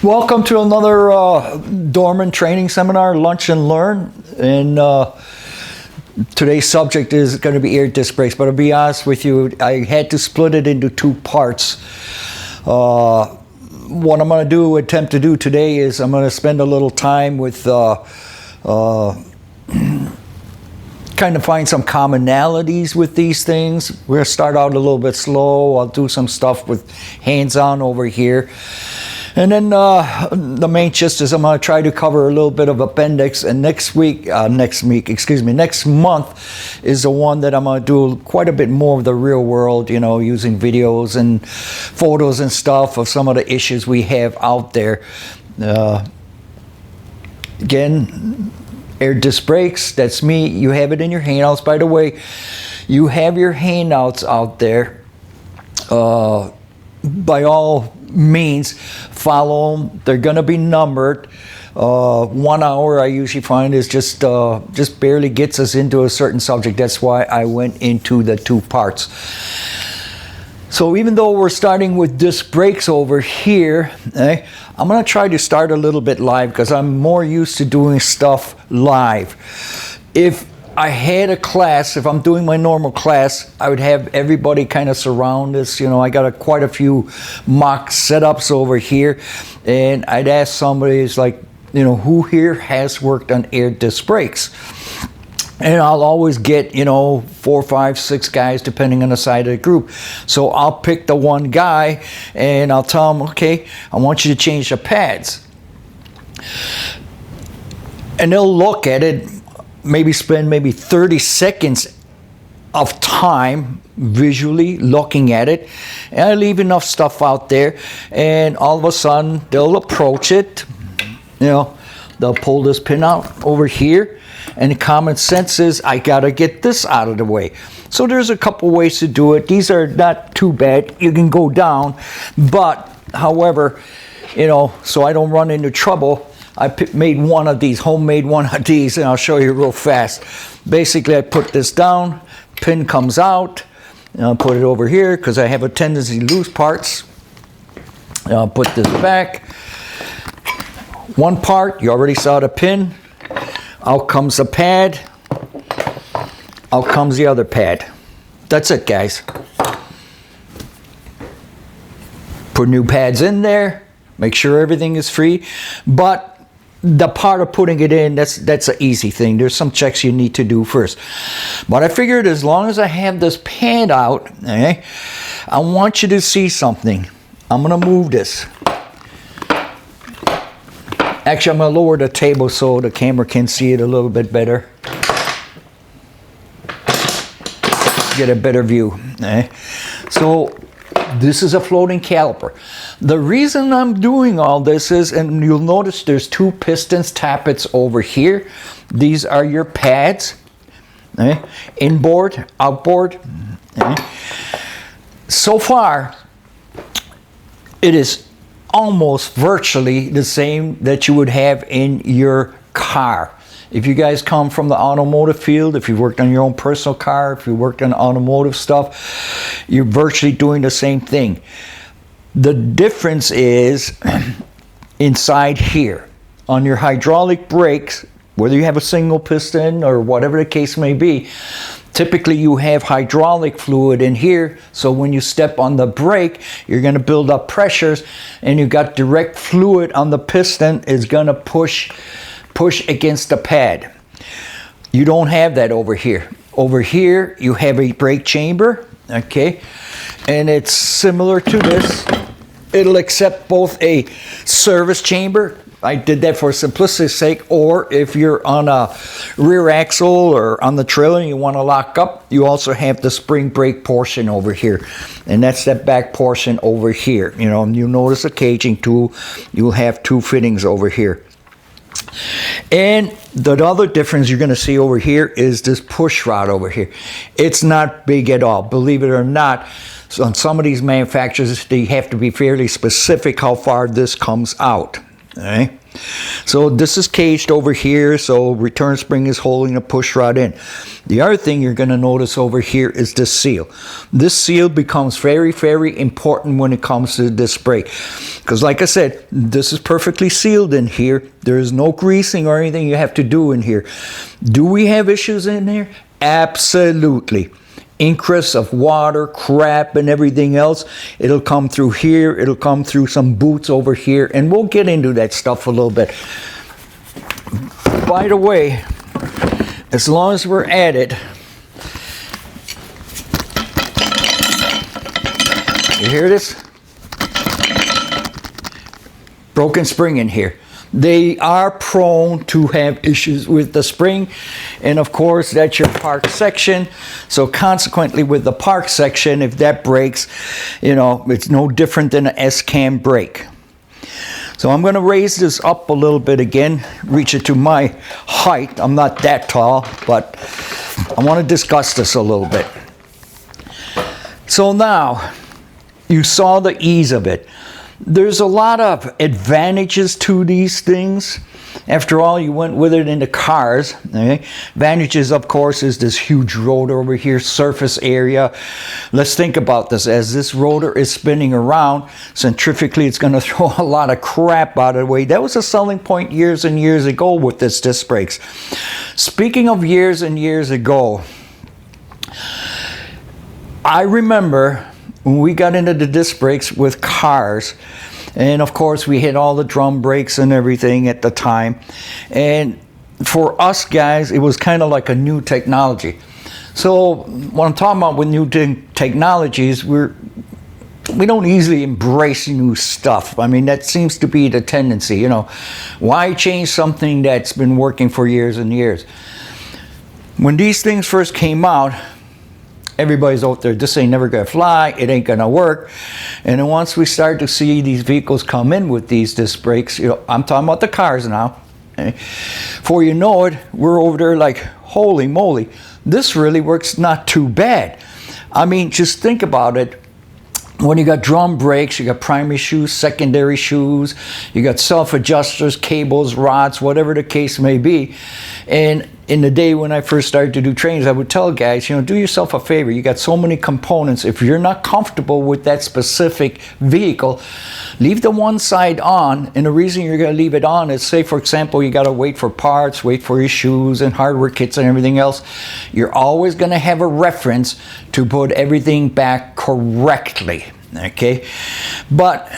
Welcome to another Dorman training seminar, Lunch and Learn. And today's subject is going to be air disc brakes. But to be honest with you, I had to split it into two parts. What I'm going to attempt to do today is I'm going to spend a little time with kind of find some commonalities with these things. We're going to start out a little bit slow. I'll do some stuff with hands-on over here. And then the main gist is I'm going to try to cover a little bit of appendix. And next month is the one that I'm going to do quite a bit more of the real world, you know, using videos and photos and stuff of some of the issues we have out there. Again, air disc brakes, that's me. You have it in your handouts. By the way, you have your handouts out there. By all means, follow them. They're going to be numbered. 1 hour, I usually find, is just barely gets us into a certain subject. That's why I went into the two parts. So even though we're starting with disc brakes over here, I'm going to try to start a little bit live because I'm more used to doing stuff live. If I had a class, if I'm doing my normal class, I would have everybody kind of surround this. You know, I got quite a few mock setups over here, and I'd ask somebody, it's like, you know, who here has worked on air disc brakes? And I'll always get, you know, 4, 5, 6 guys, depending on the side of the group. So I'll pick the one guy, and I'll tell him, okay, I want you to change the pads. And they'll look at it, maybe spend 30 seconds of time visually looking at it, and I leave enough stuff out there, and all of a sudden they'll approach it, you know, they'll pull this pin out over here, and the common sense is I gotta get this out of the way. So there's a couple ways to do it. These are not too bad. You can go down, but however, you know, so I don't run into trouble, I made one of these, homemade one of these, and I'll show you real fast. Basically, I put this down, pin comes out, and I'll put it over here because I have a tendency to lose parts. And I'll put this back. One part, you already saw the pin. Out comes the pad. Out comes the other pad. That's it, guys. Put new pads in there. Make sure everything is free. But the part of putting it in, that's an easy thing. There's some checks you need to do first. But I figured as long as I have this pad out, I want you to see something. I'm going to move this. Actually, I'm going to lower the table so the camera can see it a little bit better. Get a better view. So this is a floating caliper. The reason I'm doing all this is, and you'll notice there's 2 pistons tappets over here. These are your pads, inboard, outboard. So far, it is almost virtually the same that you would have in your car. If you guys come from the automotive field, if you've worked on your own personal car, if you worked on automotive stuff, you're virtually doing the same thing. The difference is inside here. On your hydraulic brakes, whether you have a single piston or whatever the case may be, typically you have hydraulic fluid in here, so when you step on the brake, you're going to build up pressures, and you got direct fluid on the piston is going to push against the pad. You don't have that over here. Over here, you have a brake chamber, okay? And it's similar to this. It'll accept both a service chamber. I did that for simplicity's sake, or if you're on a rear axle or on the trailer and you want to lock up, you also have the spring brake portion over here. And that's that back portion over here. You know, and you notice a caging tool, you'll have 2 fittings over here. And the other difference you're going to see over here is this push rod over here. It's not big at all, believe it or not. So on some of these manufacturers, they have to be fairly specific how far this comes out. Okay. So this is caged over here, so return spring is holding a push rod in. The other thing you're going to notice over here is this seal. This seal becomes very, very important when it comes to this brake. Because like I said, this is perfectly sealed in here. There is no greasing or anything you have to do in here. Do we have issues in here? Absolutely. Ingress of water, crap, and everything else. It'll come through here. It'll come through some boots over here. And we'll get into that stuff a little bit. By the way, as long as we're at it, you hear this? Broken spring in here. They are prone to have issues with the spring, and of course that's your park section. So consequently with the park section, if that breaks, you know, it's no different than an S-cam brake. So I'm going to raise this up a little bit again, reach it to my height. I'm not that tall, but I want to discuss this a little bit. So now you saw the ease of it. There's a lot of advantages to these things. After all, you went with it into cars. Okay? Advantages, of course, is this huge rotor over here, surface area. Let's think about this. As this rotor is spinning around, centrifugally, it's going to throw a lot of crap out of the way. That was a selling point years and years ago with this disc brakes. Speaking of years and years ago, I remember when we got into the disc brakes with cars, and of course we had all the drum brakes and everything at the time, and for us guys it was kind of like a new technology. So what I'm talking about with new technologies, we don't easily embrace new stuff. I mean, that seems to be the tendency, you know. Why change something that's been working for years and years? When these things first came out, everybody's out there, this ain't never gonna fly, it ain't gonna work. And then once we start to see these vehicles come in with these disc brakes, you know, I'm talking about the cars now. Okay? Before you know it, we're over there like, holy moly, this really works not too bad. I mean, just think about it. When you got drum brakes, you got primary shoes, secondary shoes, you got self-adjusters, cables, rods, whatever the case may be. And in the day when I first started to do trainings, I would tell guys, you know, do yourself a favor. You got so many components. If you're not comfortable with that specific vehicle, leave the one side on. And the reason you're going to leave it on is, say, for example, you got to wait for parts, wait for your shoes and hardware kits and everything else. You're always going to have a reference to put everything back correctly. Okay? But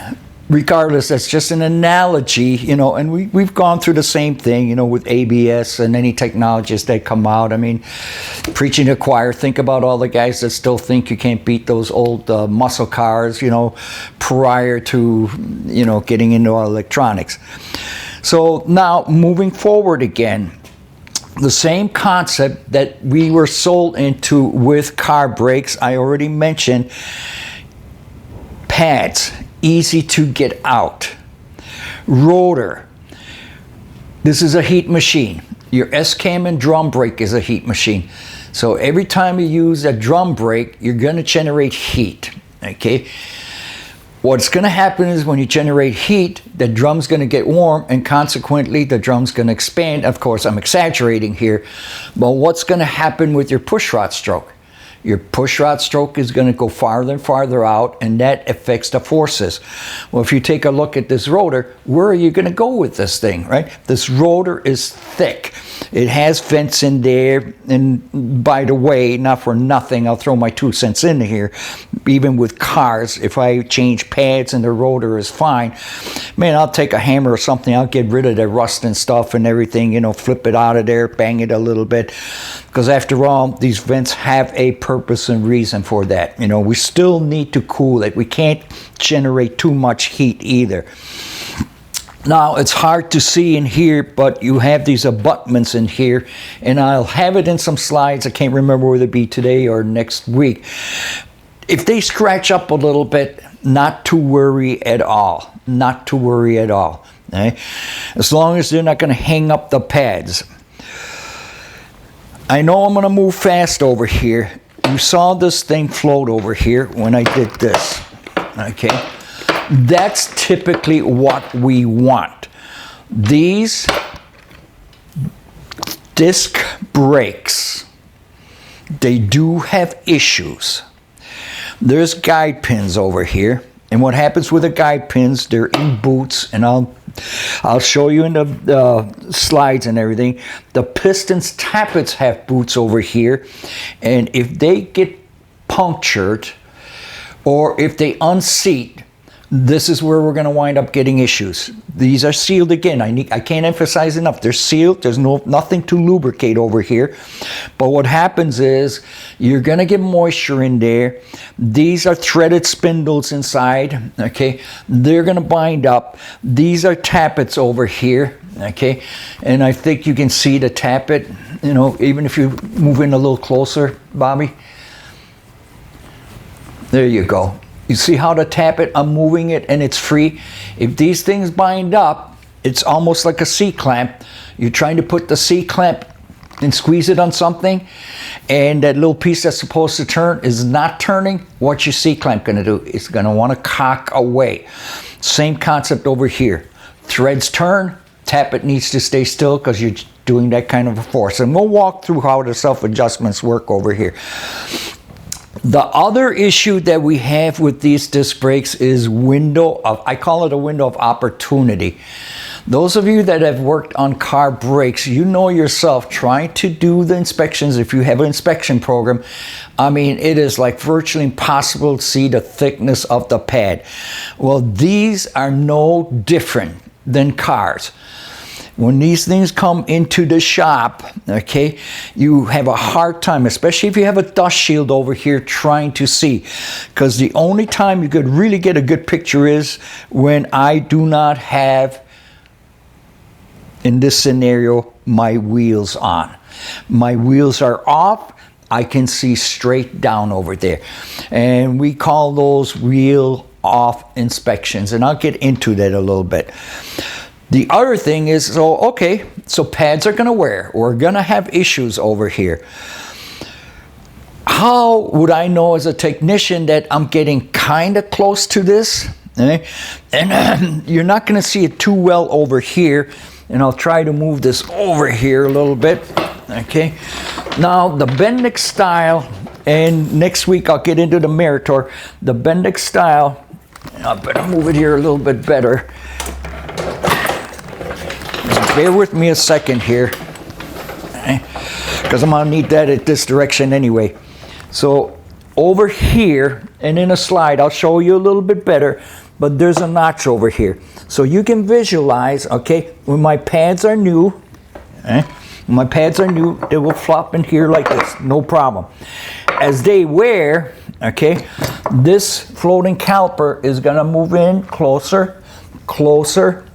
regardless, that's just an analogy, you know, and we've gone through the same thing, you know, with ABS and any technologies that come out. I mean, preaching to the choir, think about all the guys that still think you can't beat those old muscle cars, you know, prior to, you know, getting into electronics. So now, moving forward again, the same concept that we were sold into with car brakes, I already mentioned, pads. Easy to get out. Rotor. This is a heat machine. Your S-cam and drum brake is a heat machine. So every time you use a drum brake, you're going to generate heat. Okay? What's going to happen is when you generate heat, the drum's going to get warm, and consequently the drum's going to expand. Of course, I'm exaggerating here, but what's going to happen with your push rod stroke? Your push rod stroke is going to go farther and farther out, and that affects the forces. Well, if you take a look at this rotor, where are you going to go with this thing, right? This rotor is thick. It has vents in there, and by the way, not for nothing, I'll throw my 2 cents in here. Even with cars, if I change pads and the rotor is fine, man, I'll take a hammer or something, I'll get rid of the rust and stuff and everything, you know, flip it out of there, bang it a little bit. Because after all, these vents have a purpose and reason for that. You know, we still need to cool it. We can't generate too much heat either. Now, it's hard to see in here, but you have these abutments in here, and I'll have it in some slides. I can't remember whether it be today or next week. If they scratch up a little bit, not to worry at all. Not to worry at all. Okay? As long as they're not going to hang up the pads. I know I'm going to move fast over here. You saw this thing float over here when I did this. Okay? That's typically what we want. These disc brakes, they do have issues. There's guide pins over here, and what happens with the guide pins, they're in boots, and I'll show you in the slides and everything. The pistons tappets have boots over here, and if they get punctured or if they unseat, this is where we're going to wind up getting issues. These are sealed again. I can't emphasize enough. They're sealed. There's nothing to lubricate over here. But what happens is you're going to get moisture in there. These are threaded spindles inside. Okay, they're going to bind up. These are tappets over here. Okay, and I think you can see the tappet. You know, even if you move in a little closer, Bobby. There you go. You see how to tap it? I'm moving it and it's free. If these things bind up, it's almost like a C-clamp. You're trying to put the C-clamp and squeeze it on something, and that little piece that's supposed to turn is not turning. What's your C-clamp going to do? It's going to want to cock away. Same concept over here. Threads turn, tappet needs to stay still because you're doing that kind of a force. And we'll walk through how the self-adjustments work over here. The other issue that we have with these disc brakes is I call it a window of opportunity. Those of you that have worked on car brakes, you know yourself, trying to do the inspections, if you have an inspection program, I mean, it is like virtually impossible to see the thickness of the pad. Well, these are no different than cars. When these things come into the shop, okay, you have a hard time, especially if you have a dust shield over here trying to see. Because the only time you could really get a good picture is when I do not have, in this scenario, my wheels on. My wheels are off. I can see straight down over there. And we call those wheel off inspections. And I'll get into that a little bit. The other thing is, so pads are going to wear. We're going to have issues over here. How would I know as a technician that I'm getting kind of close to this? Eh? And you're not going to see it too well over here. And I'll try to move this over here a little bit. Okay. Now, the Bendix style, and next week I'll get into the Meritor. The Bendix style, I better move it here a little bit better. Bear with me a second here, because I'm going to need that at this direction anyway. So over here, and in a slide, I'll show you a little bit better, but there's a notch over here. So you can visualize, okay, when my pads are new, when my pads are new, they will flop in here like this, no problem. As they wear, okay, this floating caliper is going to move in closer,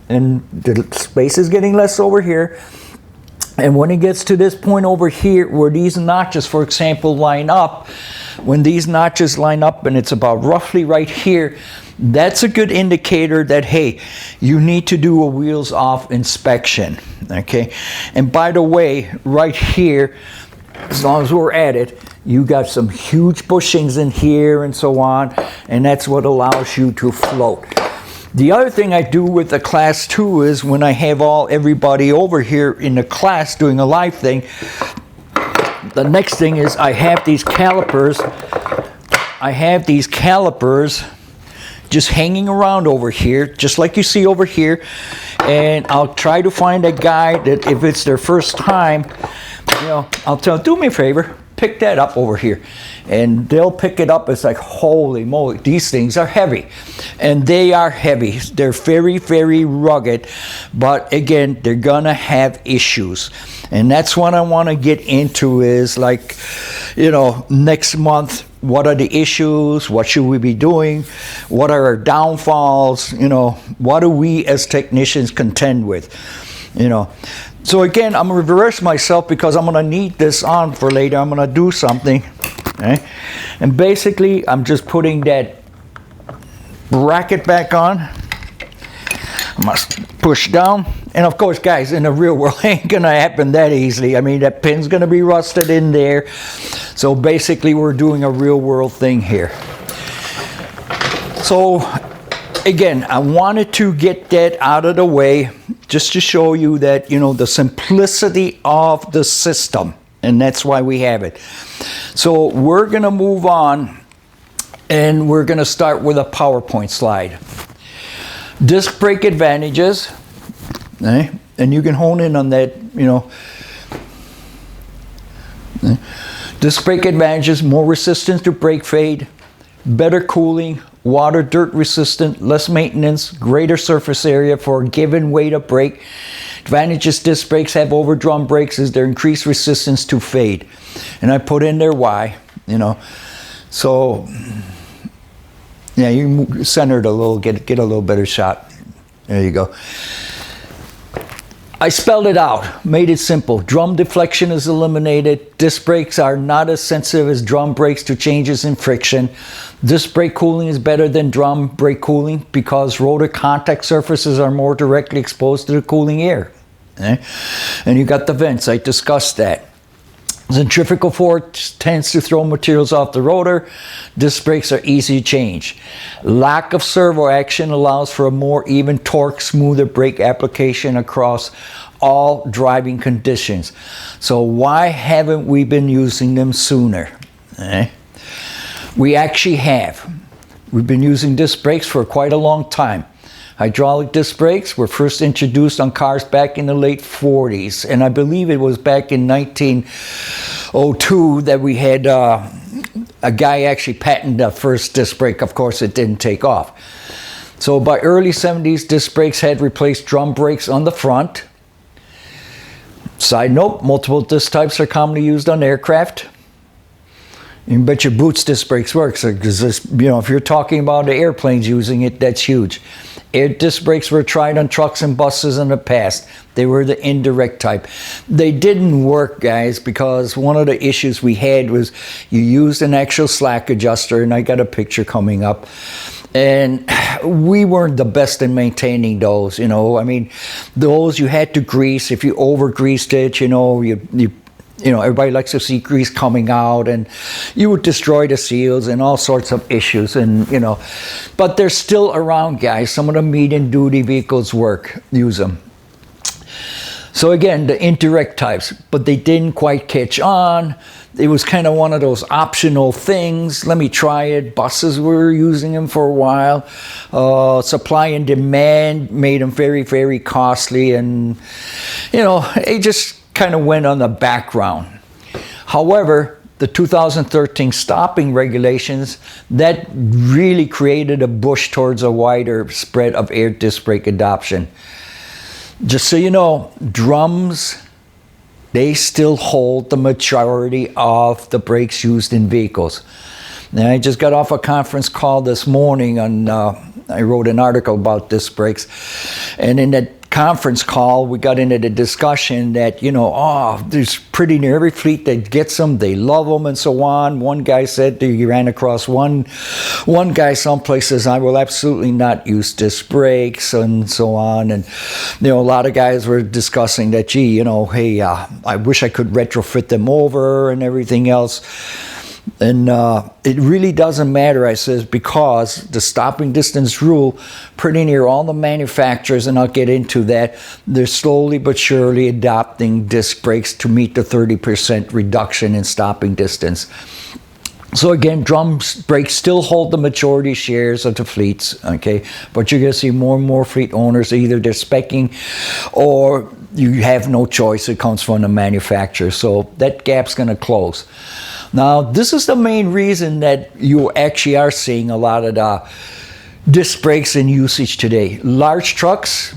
and the space is getting less over here. And when it gets to this point over here where these notches, for example, line up, when these notches line up and it's about roughly right here, that's a good indicator that, hey, you need to do a wheels off inspection. Okay. And by the way, right here, as long as we're at it, you got some huge bushings in here and so on, and that's what allows you to float. The other thing I do with the class 2 is when I have everybody over here in the class doing a live thing, the next thing is I have these calipers. Just hanging around over here, just like you see over here. And I'll try to find a guy that if it's their first time, you know, I'll tell them, do me a favor, pick that up over here. And they'll pick it up. It's like, holy moly, these things are heavy. And they are heavy. They're very, very rugged. But again, they're going to have issues. And that's what I want to get into is like, you know, next month, what are the issues? What should we be doing? What are our downfalls? You know, what do we as technicians contend with? You know. So again, I'm going to reverse myself because I'm going to need this on for later. I'm going to do something. Okay? And basically, I'm just putting that bracket back on. I must push down. And of course, guys, in the real world, it ain't going to happen that easily. I mean, that pin's going to be rusted in there. So basically, we're doing a real world thing here. So again, I wanted to get that out of the way just to show you that, you know, the simplicity of the system. And that's why we have it. So we're going to move on, and we're going to start with a PowerPoint slide. Disc brake advantages, eh? And you can hone in on that, you know. Disc brake advantages: more resistance to brake fade, better cooling, water dirt resistant, less maintenance, greater surface area for a given weight of brake. Advantages disc brakes have over drum brakes is their increased resistance to fade. And I put in there why, you know. So, yeah, you center it a little, get a little better shot. There you go. I spelled it out, made it simple. Drum deflection is eliminated. Disc brakes are not as sensitive as drum brakes to changes in friction. Disc brake cooling is better than drum brake cooling because rotor contact surfaces are more directly exposed to the cooling air. Okay? And you got the vents, I discussed that. Centrifugal force tends to throw materials off the rotor. Disc brakes are easy to change. Lack of servo action allows for a more even torque, smoother brake application across all driving conditions. So why haven't we been using them sooner? Eh? We actually have. We've been using disc brakes for quite a long time. Hydraulic disc brakes were first introduced on cars back in the late 40s, and I believe it was back in 1902 that we had a guy actually patent the first disc brake. Of course, it didn't take off. So by early 70s, disc brakes had replaced drum brakes on the front. Side note, multiple disc types are commonly used on aircraft. You can bet your boots disc brakes work, because you know, if you're talking about the airplanes using it, that's huge. Air disc brakes were tried on trucks and buses in the past. They were the indirect type. They didn't work, guys, because one of the issues we had was you used an actual slack adjuster, and I got a picture coming up. And we weren't the best in maintaining those, you know. I mean, those you had to grease. If you over-greased it, you know, you know, everybody likes to see grease coming out, and you would destroy the seals and all sorts of issues, and you know, but they're still around, guys. Some of the medium duty vehicles use them. So again, the indirect types, but they didn't quite catch on. It was kind of one of those optional things. Let me try it. Buses were using them for a while. Supply and demand made them very, very costly, and you know, it just kind of went on the background. However, the 2013 stopping regulations, that really created a push towards a wider spread of air disc brake adoption. Just so you know, drums, they still hold the majority of the brakes used in vehicles. Now, I just got off a conference call this morning on, I wrote an article about disc brakes, and in that conference call, we got into the discussion that, you know, there's pretty near every fleet that gets them, they love them, and so on. One guy said that he ran across one guy someplace says, I will absolutely not use disc brakes, and so on. And, you know, a lot of guys were discussing that, gee, you know, hey, I wish I could retrofit them over and everything else. And it really doesn't matter, I says, because the stopping distance rule, pretty near all the manufacturers, and I'll get into that, they're slowly but surely adopting disc brakes to meet the 30% reduction in stopping distance. So again, drum brakes still hold the majority shares of the fleets, okay? But you're going to see more and more fleet owners, either they're speccing or you have no choice. It comes from the manufacturer. So that gap's going to close. Now, this is the main reason that you actually are seeing a lot of the disc brakes in usage today. Large trucks,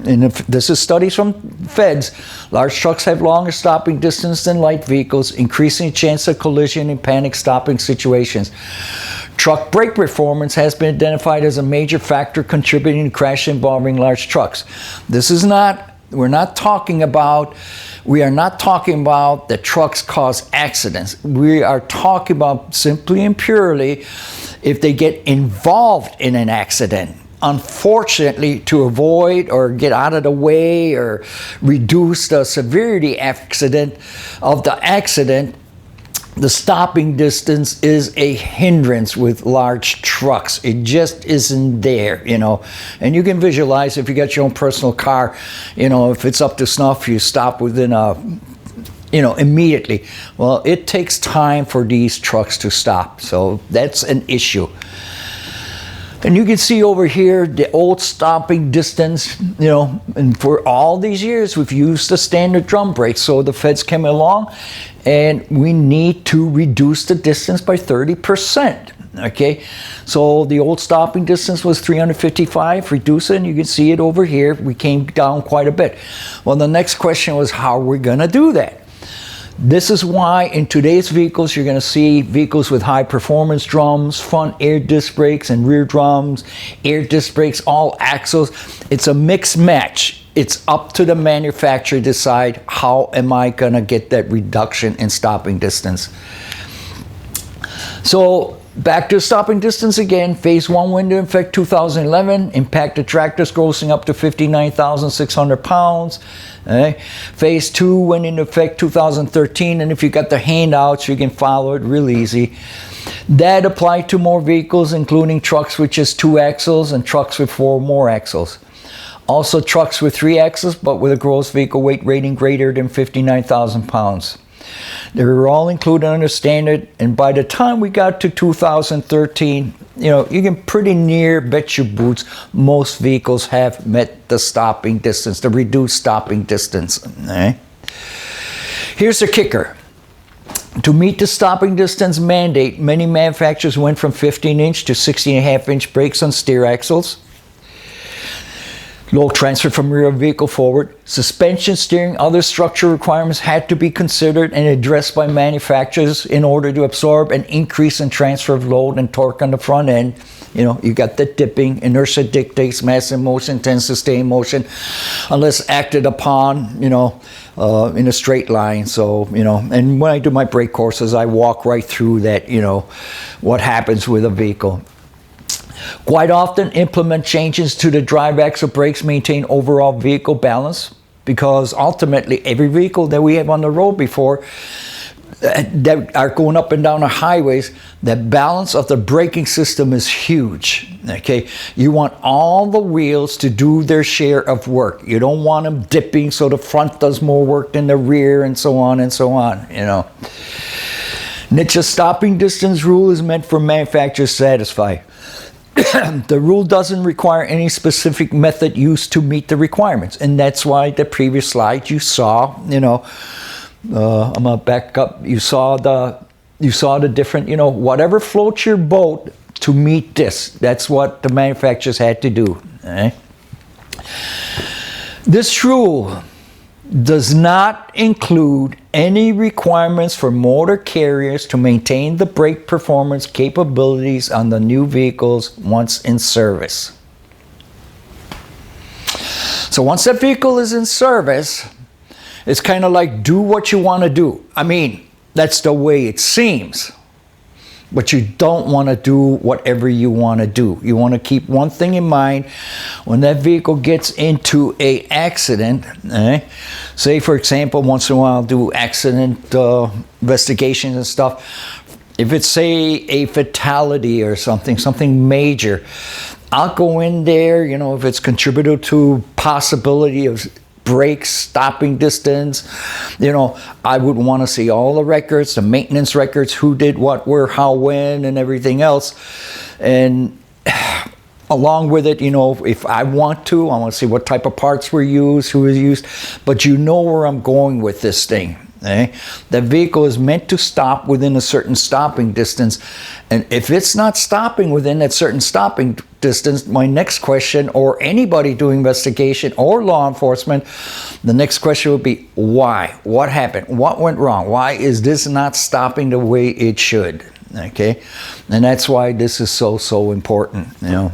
and if this is studies from feds, large trucks have longer stopping distance than light vehicles, increasing chance of collision in panic stopping situations. Truck brake performance has been identified as a major factor contributing to crashes involving large trucks. We are not talking about that trucks cause accidents. We are talking about simply and purely if they get involved in an accident. Unfortunately, to avoid or get out of the way or reduce the severity of the accident, the stopping distance is a hindrance with large trucks. It just isn't there, you know. And you can visualize if you got your own personal car, you know, if it's up to snuff, you stop within a, you know, immediately. Well, it takes time for these trucks to stop. So that's an issue. And you can see over here the old stopping distance, you know, and for all these years we've used the standard drum brakes. So the feds came along and we need to reduce the distance by 30%. Okay, so the old stopping distance was 355, reduce it, and you can see it over here. We came down quite a bit. Well, the next question was how are we going to do that? This is why in today's vehicles, you're going to see vehicles with high performance drums, front air disc brakes and rear drums, air disc brakes, all axles. It's a mixed match. It's up to the manufacturer to decide how am I going to get that reduction in stopping distance. So back to stopping distance again. Phase 1 went into effect 2011. Impacted tractors grossing up to 59,600 pounds. Phase 2 went into effect 2013. And if you got the handouts, you can follow it real easy. That applied to more vehicles, including trucks with just 2 axles and trucks with 4 more axles. Also trucks with 3 axles, but with a gross vehicle weight rating greater than 59,000 pounds. They were all included under standard, and by the time we got to 2013, you know, you can pretty near bet your boots most vehicles have met the stopping distance, the reduced stopping distance. Here's the kicker. To meet the stopping distance mandate, many manufacturers went from 15-inch to 16.5-inch brakes on steer axles. Load transfer from rear vehicle forward. Suspension, steering, other structural requirements had to be considered and addressed by manufacturers in order to absorb an increase in transfer of load and torque on the front end. You know, you got the dipping, inertia dictates, mass in motion tends to stay in motion unless acted upon, you know, in a straight line. So, you know, and when I do my brake courses, I walk right through that, you know, what happens with a vehicle. Quite often implement changes to the drive axle brakes maintain overall vehicle balance, because ultimately every vehicle that we have on the road before that are going up and down the highways, the balance of the braking system is huge. Okay, you want all the wheels to do their share of work. You don't want them dipping so the front does more work than the rear, and so on and so on, you know. NHTSA stopping distance rule is meant for manufacturers to satisfy. The rule doesn't require any specific method used to meet the requirements, and that's why the previous slide you saw, you know, I'm gonna back up. You saw the different, you know, whatever floats your boat to meet this. That's what the manufacturers had to do. This rule does not include any requirements for motor carriers to maintain the brake performance capabilities on the new vehicles once in service. So once that vehicle is in service, it's kind of like do what you want to do. I mean, that's the way it seems. But you don't want to do whatever you want to do. You want to keep one thing in mind. When that vehicle gets into an accident, say for example, once in a while I'll do accident investigations and stuff. If it's, say, a fatality or something major, I'll go in there, you know, if it's contributed to possibility of brakes, stopping distance, you know, I would want to see all the records, the maintenance records, who did what, where, how, when, and everything else. And along with it, you know, if I want to see what type of parts were used, who was used, but you know where I'm going with this thing. The vehicle is meant to stop within a certain stopping distance, and if it's not stopping within that certain stopping distance, my next question, or anybody doing investigation or law enforcement, the next question would be why? What happened? What went wrong? Why is this not stopping the way it should? Okay, and that's why this is so important, you know.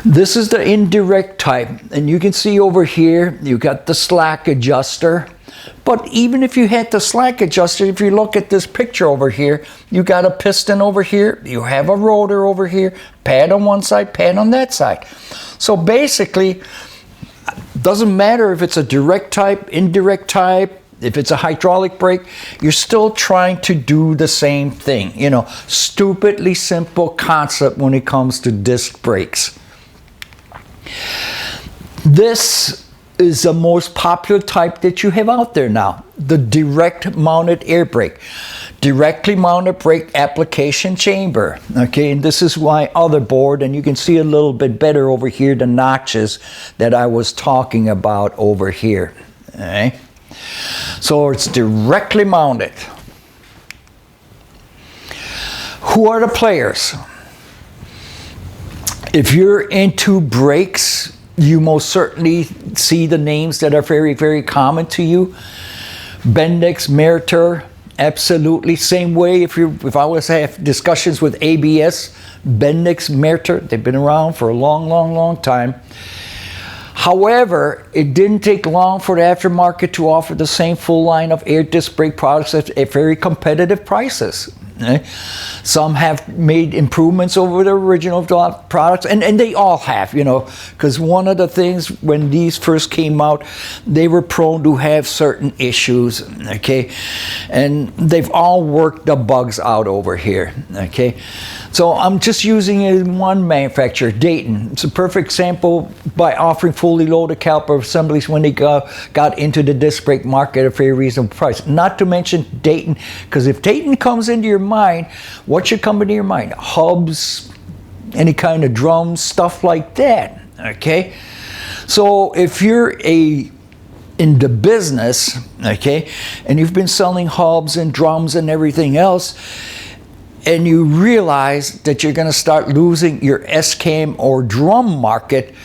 This is the indirect type, and you can see over here you got the slack adjuster. But even if you had the slack adjuster, if you look at this picture over here, you got a piston over here, you have a rotor over here, pad on one side, pad on that side. So basically, doesn't matter if it's a direct type, indirect type, If it's a hydraulic brake, you're still trying to do the same thing. You know, stupidly simple concept when it comes to disc brakes. This is the most popular type that you have out there now, the direct mounted air brake. Directly mounted brake application chamber. Okay, and this is my other board, and you can see a little bit better over here the notches that I was talking about over here. Okay. So it's directly mounted. Who are the players? If you're into brakes, you most certainly see the names that are very, very common to you. Bendix, Meritor, absolutely. Same way if I was to have discussions with ABS, Bendix, Meritor, they've been around for a long, long, long time. However, it didn't take long for the aftermarket to offer the same full line of air disc brake products at very competitive prices. Some have made improvements over the original products, and they all have, you know, because one of the things when these first came out, they were prone to have certain issues, okay, and they've all worked the bugs out over here, okay. So I'm just using it in one manufacturer, Dayton. It's a perfect example by offering fully loaded caliper assemblies when they got into the disc brake market at a very reasonable price. Not to mention Dayton, because if Dayton comes into your mind, what should come into your mind? Hubs, any kind of drums, stuff like that, okay? So if you're in the business, okay, and you've been selling hubs and drums and everything else, and you realize that you're going to start losing your S-cam or drum market,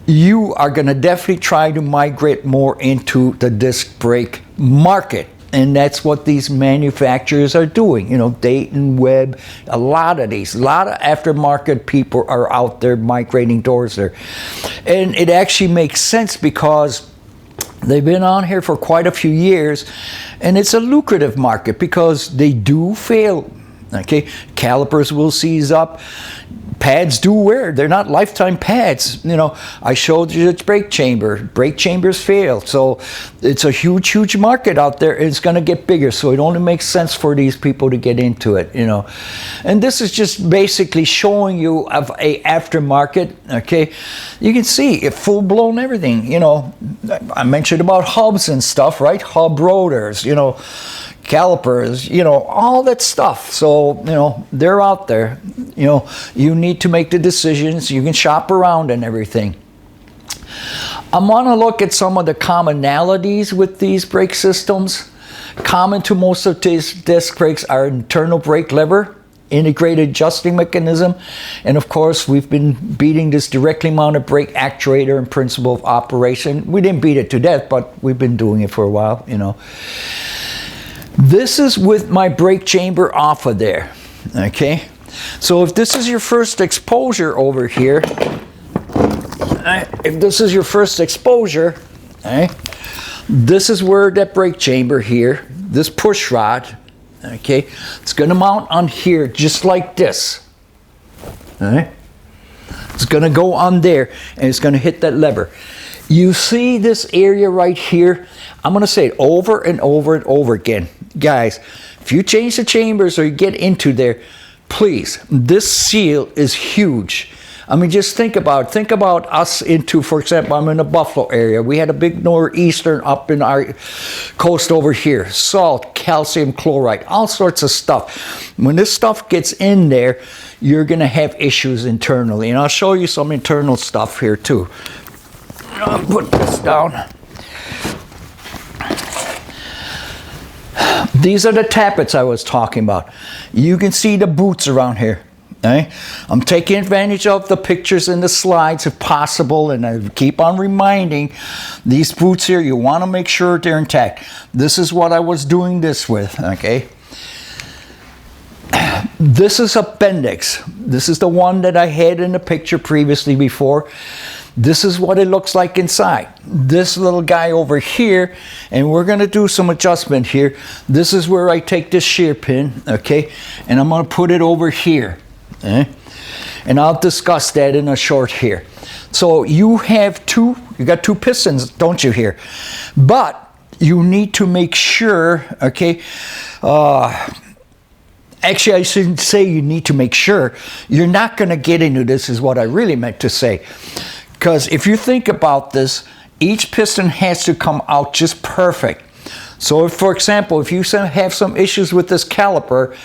you are going to definitely try to migrate more into the disc brake market. And that's what these manufacturers are doing. You know, Dayton, Webb, a lot of aftermarket people are out there migrating towards there. And it actually makes sense because they've been on here for quite a few years, and it's a lucrative market because they do fail. Okay, calipers will seize up. Pads do wear. They're not lifetime pads. You know, I showed you the brake chamber. Brake chambers fail. So it's a huge, huge market out there. And it's going to get bigger. So it only makes sense for these people to get into it, you know. And this is just basically showing you of a aftermarket, okay. You can see it full-blown everything, you know. I mentioned about hubs and stuff, right? Hub rotors, you know. Calipers, you know, all that stuff. So, you know, they're out there. You know, you need to make the decisions. You can shop around and everything. I want to look at some of the commonalities with these brake systems. Common to most of these disc brakes are internal brake lever, integrated adjusting mechanism, and of course we've been beating this directly mounted brake actuator and principle of operation. We didn't beat it to death, but we've been doing it for a while, you know. This is with my brake chamber off of there, okay? So if this is your first exposure over here, if this is your first exposure, this is where that brake chamber here, this push rod, okay, it's going to mount on here just like this, It's going to go on there, and it's going to hit that lever. You see this area right here? I'm going to say it over and over and over again. Guys, if you change the chambers or you get into there, please, this seal is huge. I mean, just think about us into, for example, I'm in the Buffalo area. We had a big nor'eastern up in our coast over here. Salt, calcium chloride, all sorts of stuff. When this stuff gets in there, you're going to have issues internally. And I'll show you some internal stuff here too. I'll put this down. These are the tappets I was talking about. You can see the boots around here. I'm taking advantage of the pictures and the slides if possible, and I keep on reminding these boots here, you want to make sure they're intact. This is what I was doing this with, okay? This is a Bendix. This is the one that I had in the picture previously before. This is what it looks like inside. This little guy over here, and we're going to do some adjustment here. This is where I take this shear pin, okay, and I'm going to put it over here. And I'll discuss that in a short here. So you got two pistons, don't you, here? But you need to make sure, okay, actually I shouldn't say you need to make sure. You're not going to get into this is what I really meant to say. Because if you think about this, each piston has to come out just perfect. So if, for example, if you have some issues with this caliper,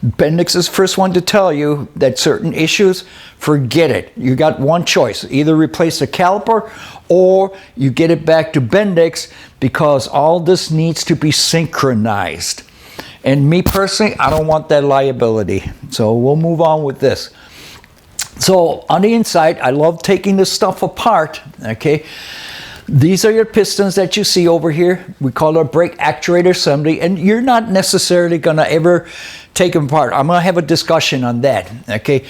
Bendix is the first one to tell you that certain issues, forget it. You got one choice. Either replace the caliper or you get it back to Bendix, because all this needs to be synchronized. And me personally, I don't want that liability. So we'll move on with this. So on the inside, I love taking this stuff apart, okay? These are your pistons that you see over here. We call it a brake actuator assembly, and you're not necessarily going to ever take them apart. I'm going to have a discussion on that, okay?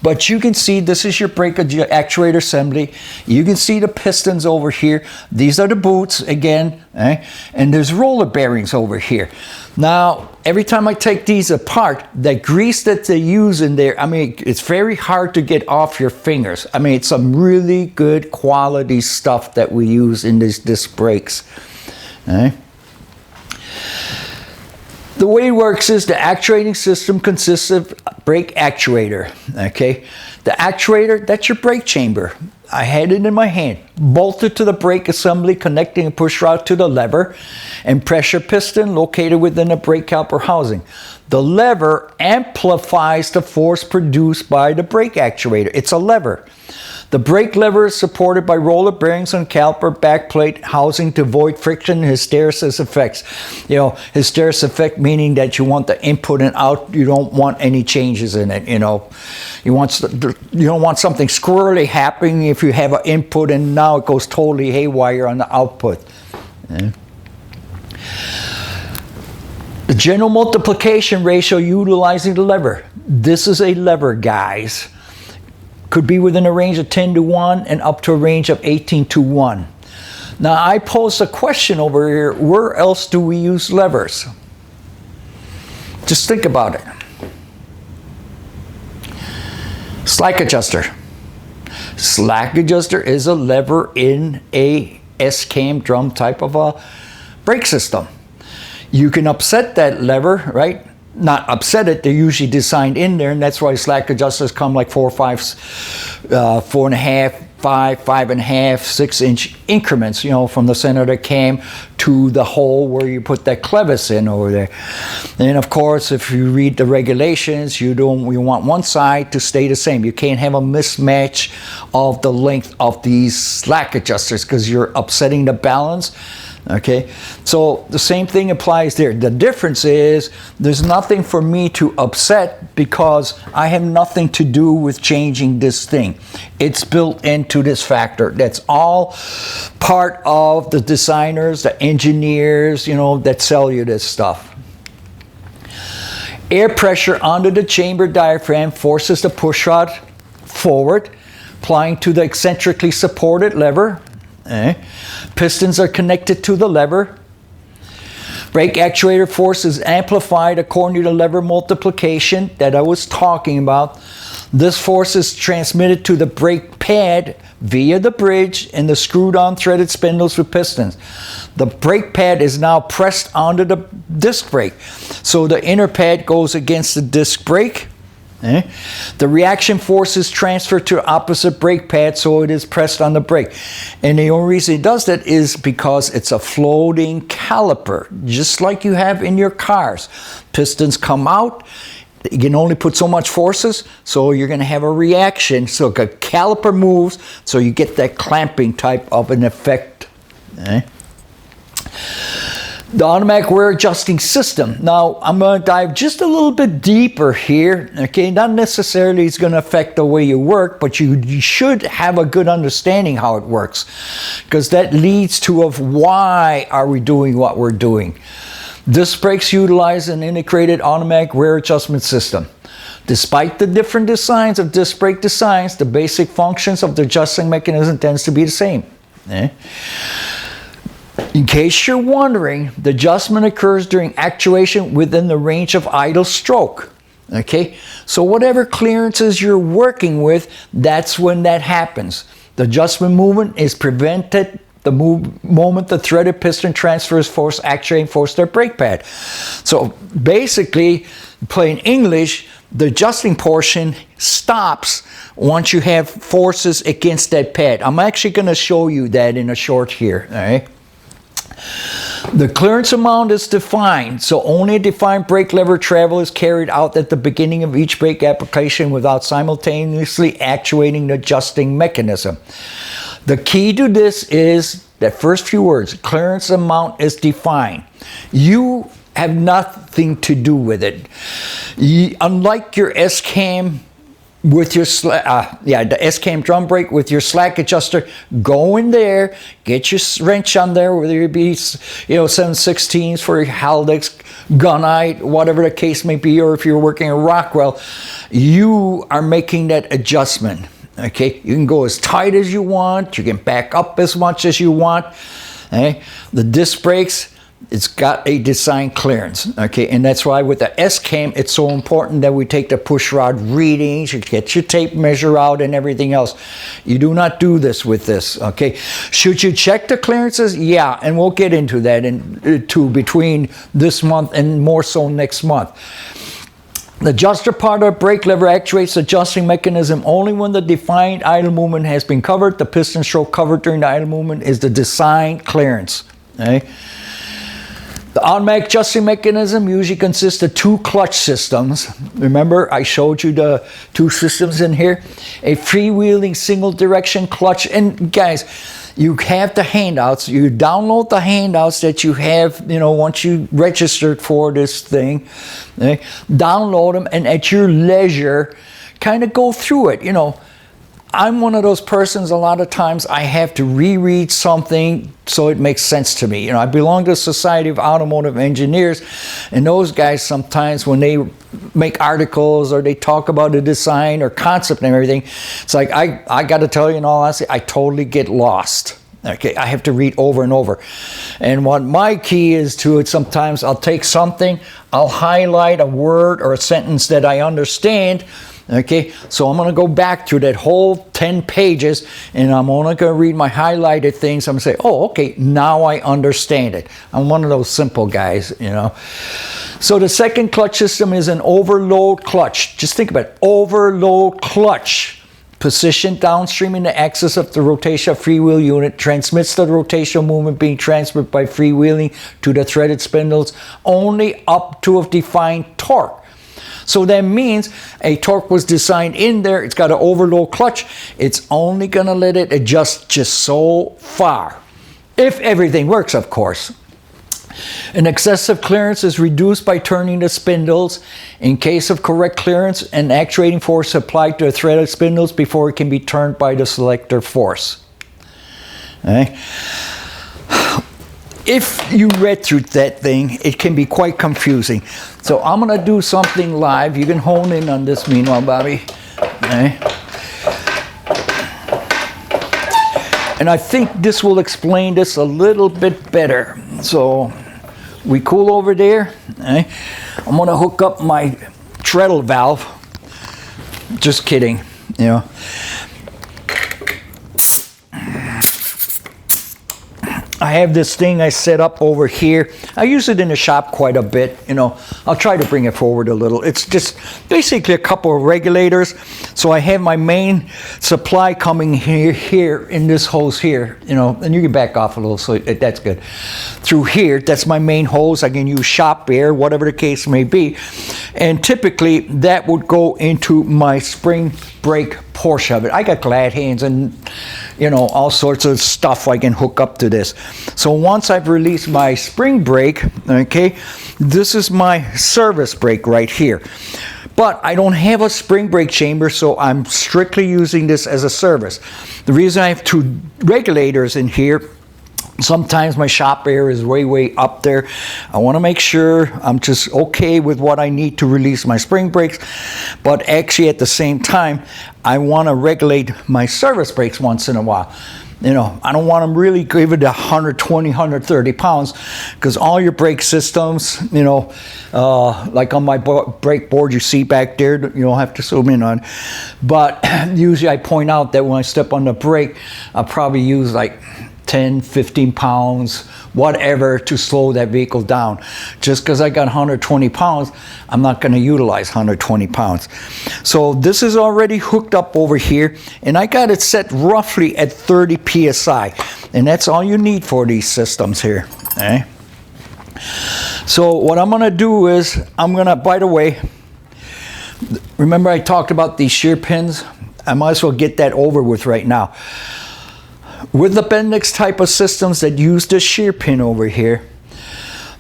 But you can see this is your brake actuator assembly. You can see the pistons over here. These are the boots again, and there's roller bearings over here. Now, every time I take these apart, the grease that they use in there, I mean, it's very hard to get off your fingers. I mean, it's some really good quality stuff that we use in these disc brakes. The way it works is the actuating system consists of brake actuator, okay? The actuator, that's your brake chamber. I had it in my hand, bolted to the brake assembly, connecting a push rod to the lever and pressure piston located within the brake caliper housing. The lever amplifies the force produced by the brake actuator. It's a lever. The brake lever is supported by roller bearings on caliper backplate housing to avoid friction and hysteresis effects. You know, hysteresis effect meaning that you want the input and out, you don't want any changes in it, you know. You don't want something squirrely happening if you have an input and now it goes totally haywire on the output. The general multiplication ratio utilizing the lever. This is a lever, guys. Could be within a range of 10 to 1 and up to a range of 18 to 1. Now I posed a question over here, where else do we use levers? Just think about it. Slack adjuster. Slack adjuster is a lever in a S-cam drum type of a brake system. You can upset that lever, right? Not upset it, they're usually designed in there, and that's why slack adjusters come like 4, 5, 4.5, 5, 5.5, 6 inch increments, you know, from the center of the cam to the hole where you put that clevis in over there. And of course, if you read the regulations, you want one side to stay the same. You can't have a mismatch of the length of these slack adjusters because you're upsetting the balance. Okay, so the same thing applies there. The difference is there's nothing for me to upset because I have nothing to do with changing this thing. It's built into this factor. That's all part of the designers, the engineers, you know, that sell you this stuff. Air pressure under the chamber diaphragm forces the pushrod forward, applying to the eccentrically supported lever. Pistons are connected to the lever. Brake actuator force is amplified according to the lever multiplication that I was talking about. This force is transmitted to the brake pad via the bridge and the screwed on threaded spindles with pistons. The brake pad is now pressed onto the disc brake. So the inner pad goes against the disc brake. The reaction force is transferred to the opposite brake pad, so it is pressed on the brake. And the only reason it does that is because it's a floating caliper, just like you have in your cars. Pistons come out, you can only put so much forces, so you're going to have a reaction. So the caliper moves, so you get that clamping type of an effect. The automatic wear adjusting system. Now, I'm going to dive just a little bit deeper here. Okay, not necessarily it's going to affect the way you work, but you should have a good understanding how it works, because that leads to of why are we doing what we're doing. Disc brakes utilize an integrated automatic wear adjustment system. Despite the different designs of disc brake designs, the basic functions of the adjusting mechanism tends to be the same. In case you're wondering, the adjustment occurs during actuation within the range of idle stroke. Okay, so whatever clearances you're working with, that's when that happens. The adjustment movement is prevented the moment the threaded piston transfers force, actuating force to the brake pad. So basically, plain English, the adjusting portion stops once you have forces against that pad. I'm actually going to show you that in a short here. All right. The clearance amount is defined, so only a defined brake lever travel is carried out at the beginning of each brake application without simultaneously actuating the adjusting mechanism. The key to this is that first few words, clearance amount is defined. You have nothing to do with it. Unlike your S-cam with your the S-cam drum brake with your slack adjuster, go in there, get your wrench on there, whether it be 7/16s for your Haldex, gunite, whatever the case may be, or if you're working a Rockwell, you are making that adjustment. Okay, you can go as tight as you want, you can back up as much as you want. Okay? The disc brakes, it's got a design clearance, okay, and that's why with the S-cam it's so important that we take the push rod readings, you get your tape measure out and everything else. You do not do this with this, okay. Should you check the clearances? Yeah, and we'll get into that too between this month and more so next month. The adjuster part of the brake lever actuates the adjusting mechanism only when the defined idle movement has been covered. The piston stroke covered during the idle movement is the design clearance, okay. The automatic adjusting mechanism usually consists of two clutch systems. Remember, I showed you the two systems in here. A freewheeling single direction clutch. And guys, you have the handouts. You download the handouts that you have, once you registered for this thing. Okay? Download them and at your leisure, kind of go through it. I'm one of those persons, a lot of times I have to reread something so it makes sense to me. I belong to the Society of Automotive Engineers, and those guys sometimes when they make articles or they talk about the design or concept and everything, it's like I got to tell you in all honesty, I totally get lost. Okay, I have to read over and over. And what my key is to it, sometimes I'll take something, I'll highlight a word or a sentence that I understand. Okay, so I'm going to go back through that whole 10 pages and I'm only going to read my highlighted things. I'm going to say, oh, okay, now I understand it. I'm one of those simple guys, So the second clutch system is an overload clutch. Just think about it, overload clutch. Positioned downstream in the axis of the rotational freewheel unit, transmits the rotational movement being transferred by freewheeling to the threaded spindles only up to a defined torque. So that means a torque was designed in there, it's got an overload clutch, it's only going to let it adjust just so far. If everything works, of course. An excessive clearance is reduced by turning the spindles. In case of correct clearance, an actuating force applied to the threaded spindles before it can be turned by the selector force. Okay. If you read through that thing, it can be quite confusing. So I'm going to do something live. You can hone in on this meanwhile, Bobby. Okay. And I think this will explain this a little bit better. So we cool over there. Okay. I'm going to hook up my treadle valve. Just kidding, I have this thing I set up over here. I use it in the shop quite a bit, I'll try to bring it forward a little. It's just basically a couple of regulators. So I have my main supply coming here in this hose here, and you can back off a little, so that's good. Through here, that's my main hose. I can use shop air, whatever the case may be. And typically that would go into my spring brake portion of it. I got glad hands and all sorts of stuff I can hook up to this. So once I've released my spring brake, okay, this is my service brake right here. But I don't have a spring brake chamber, so I'm strictly using this as a service. The reason I have two regulators in here, sometimes my shop air is way up there. I want to make sure I'm just okay with what I need to release my spring brakes, but actually at the same time I want to regulate my service brakes once in a while. I don't want them really give it 120, 130 pounds, because all your brake systems, like on my brake board you see back there, you don't have to zoom in on. But usually I point out that when I step on the brake, I'll probably use like 10, 15 pounds, whatever, to slow that vehicle down. Just because I got 120 pounds, I'm not going to utilize 120 pounds. So this is already hooked up over here, and I got it set roughly at 30 psi, and that's all you need for these systems here. Okay? So what I'm going to do is, I'm going to, by the way, remember I talked about these shear pins? I might as well get that over with right now. With the Bendix type of systems that use the shear pin over here,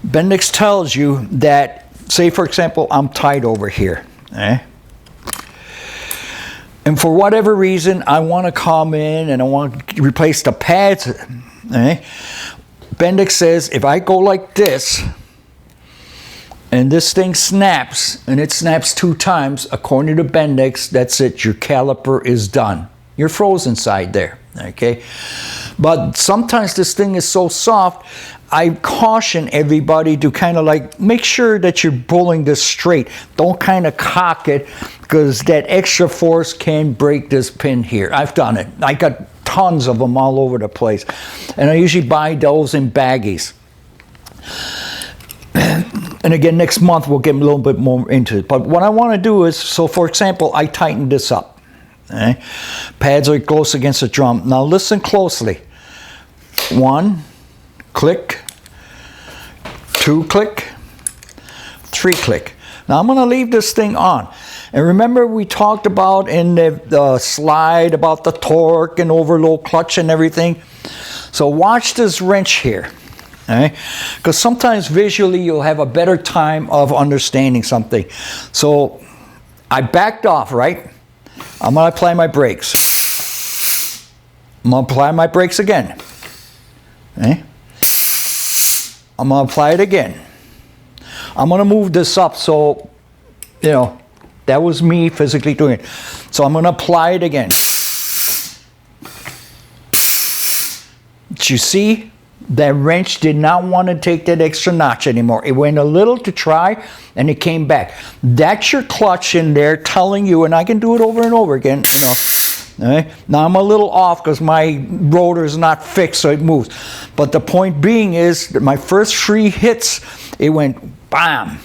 Bendix tells you that, say for example, I'm tight over here. Eh? And for whatever reason, I want to come in and I want to replace the pads. Eh? Bendix says if I go like this, and this thing snaps, and it snaps 2 times, according to Bendix, that's it, your caliper is done. You're frozen side there, okay? But sometimes this thing is so soft, I caution everybody to kind of like make sure that you're pulling this straight. Don't kind of cock it, because that extra force can break this pin here. I've done it. I got tons of them all over the place. And I usually buy those in baggies. And again, next month we'll get a little bit more into it. But what I want to do is, so for example, I tighten this up. Okay? Pads are close against the drum. Now listen closely. 1, click. 2, click. 3, click. Now I'm going to leave this thing on. And remember we talked about in the slide about the torque and overload clutch and everything. So watch this wrench here. Okay? Because sometimes visually you'll have a better time of understanding something. So I backed off, right? I'm going to apply my brakes. I'm going to apply my brakes again. Okay? I'm going to apply it again. I'm going to move this up so, you know, that was me physically doing it. So I'm going to apply it again. Did you see? That wrench did not want to take that extra notch anymore. It went a little to try, and it came back. That's your clutch in there telling you, and I can do it over and over again, you know. Okay? Now I'm a little off because my rotor is not fixed, so it moves. But the point being is that my first 3 hits, it went bam,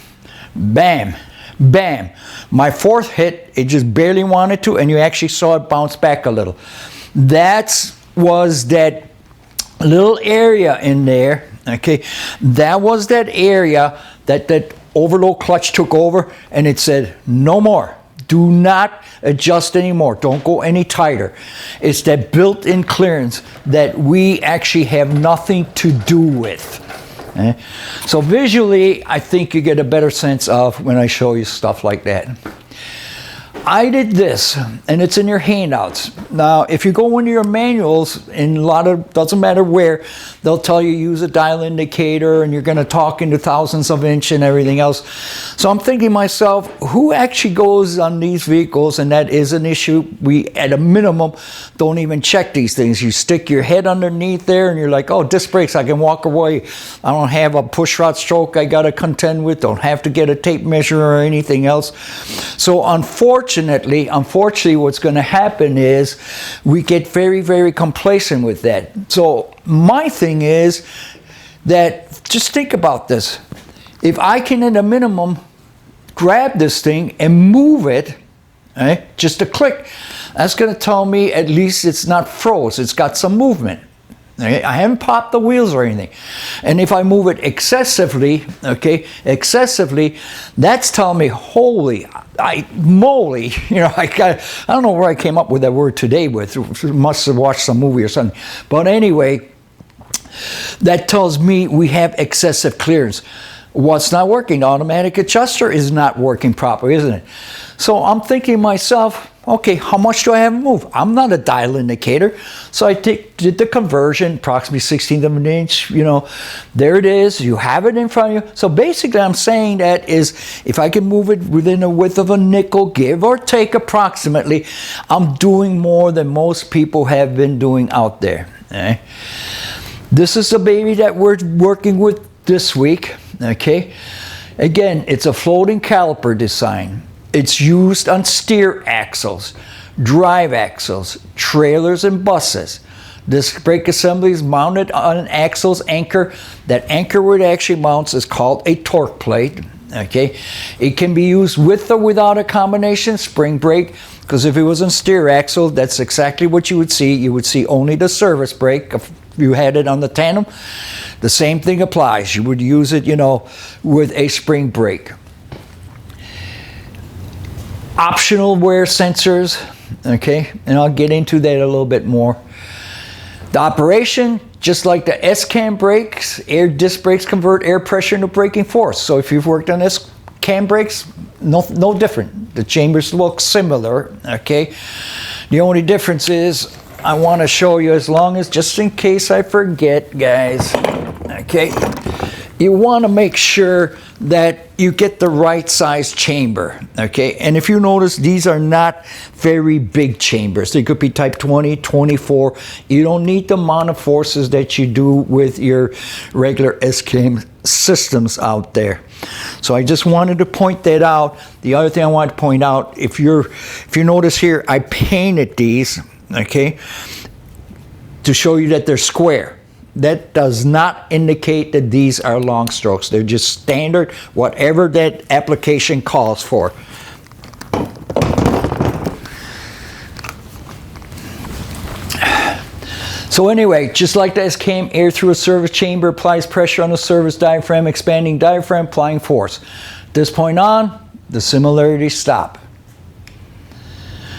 bam, bam. My 4th hit, it just barely wanted to, and you actually saw it bounce back a little. That was that little area in there, okay? That was that area that overload clutch took over, and it said, no more. Do not adjust anymore. Don't go any tighter. It's that built-in clearance that we actually have nothing to do with. Okay? So visually, I think you get a better sense of when I show you stuff like that. I did this, and it's in your handouts. Now, if you go into your manuals, in a lot of, doesn't matter where, they'll tell you use a dial indicator, and you're going to talk into thousandths of an inch and everything else. So I'm thinking to myself, who actually goes on these vehicles, and that is an issue. We, at a minimum, don't even check these things. You stick your head underneath there, and you're like, oh, disc brakes, I can walk away. I don't have a push rod stroke I got to contend with. Don't have to get a tape measure or anything else. So unfortunately, what's going to happen is we get very, very complacent with that. So my thing is that, just think about this. If I can, at a minimum, grab this thing and move it, right, just a click, that's going to tell me at least it's not froze. It's got some movement. Okay? I haven't popped the wheels or anything. And if I move it excessively, okay, that's telling me, holy moly, you know, I don't know where I came up with that word today with. Must have watched some movie or something. But anyway, that tells me we have excessive clearance. What's not working? The automatic adjuster is not working properly, isn't it? So I'm thinking to myself, okay, how much do I have to move? I'm not a dial indicator. So I did the conversion, approximately 1/16 of an inch, you know, there it is. You have it in front of you. So basically I'm saying that is, if I can move it within a width of a nickel, give or take approximately, I'm doing more than most people have been doing out there. Okay? This is the baby that we're working with this week. Okay? Again, it's a floating caliper design. It's used on steer axles, drive axles, trailers and buses. Disc brake assembly is mounted on an axle's anchor. That anchor where it actually mounts is called a torque plate. Okay, it can be used with or without a combination spring brake, because if it was on steer axle, that's exactly what you would see. You would see only the service brake. If you had it on the tandem, the same thing applies. You would use it, you know, with a spring brake. Optional wear sensors, okay, and I'll get into that a little bit more. The operation, just like the S-cam brakes, air disc brakes convert air pressure into braking force. So if you've worked on S-cam brakes, no different. The chambers look similar, okay? The only difference is, I want to show you, as long as, just in case I forget, guys, okay? You want to make sure that you get the right size chamber, okay? And if you notice, these are not very big chambers. They could be type 20, 24. You don't need the amount of forces that you do with your regular S-cam systems out there. So I just wanted to point that out. The other thing I want to point out, if you notice here, I painted these, okay, to show you that they're square. That does not indicate that these are long strokes. They're just standard, whatever that application calls for. So anyway, just like the S-cam, air through a service chamber applies pressure on the service diaphragm, expanding diaphragm, applying force. At this point on, the similarities stop.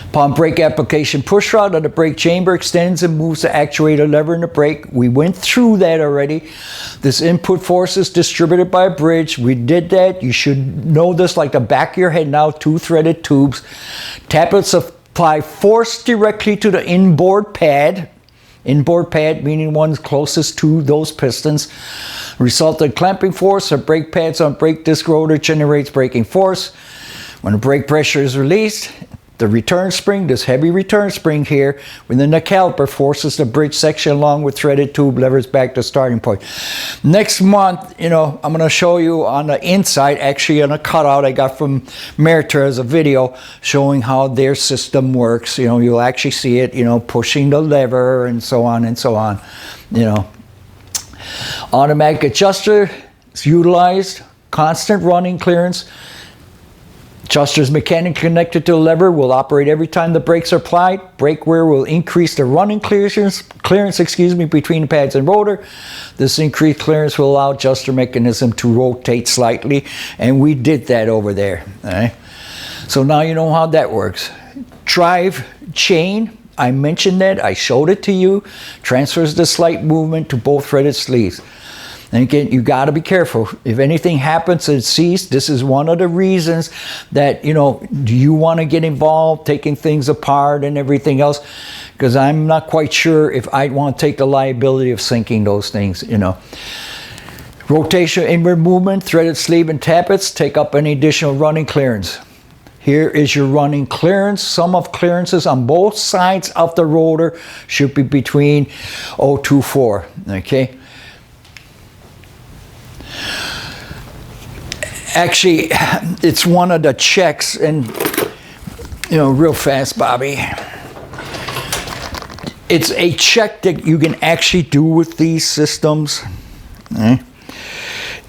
Upon brake application, push rod of the brake chamber extends and moves the actuator lever in the brake. We went through that already. This input force is distributed by a bridge. We did that. You should know this like the back of your head now, 2 threaded tubes. Tappets apply force directly to the inboard pad. Inboard pad meaning one's closest to those pistons. Resultant clamping force of brake pads on brake disc rotor generates braking force. When the brake pressure is released, the return spring, this heavy return spring here, within the caliper forces the bridge section along with threaded tube levers back to starting point. Next month, you know, I'm going to show you on the inside, actually on a cutout I got from Meritor as a video showing how their system works. You know, you'll actually see it, you know, pushing the lever and so on and so on, you know. Automatic adjuster is utilized, constant running clearance. Adjuster is mechanically connected to the lever, will operate every time the brakes are applied. Brake wear will increase the running clearance between the pads and rotor. This increased clearance will allow adjuster mechanism to rotate slightly, and we did that over there. All right? So now you know how that works. Drive chain, I mentioned that, I showed it to you. Transfers the slight movement to both threaded sleeves. And again, you got to be careful. If anything happens and cease, this is one of the reasons that, you know, do you want to get involved, taking things apart and everything else? Because I'm not quite sure if I'd want to take the liability of sinking those things, you know. Rotation, inward movement, threaded sleeve and tappets take up any additional running clearance. Here is your running clearance. Sum of clearances on both sides of the rotor should be between 0.24, okay? Actually, it's one of the checks, and, you know, real fast, Bobby. It's a check that you can actually do with these systems. Okay?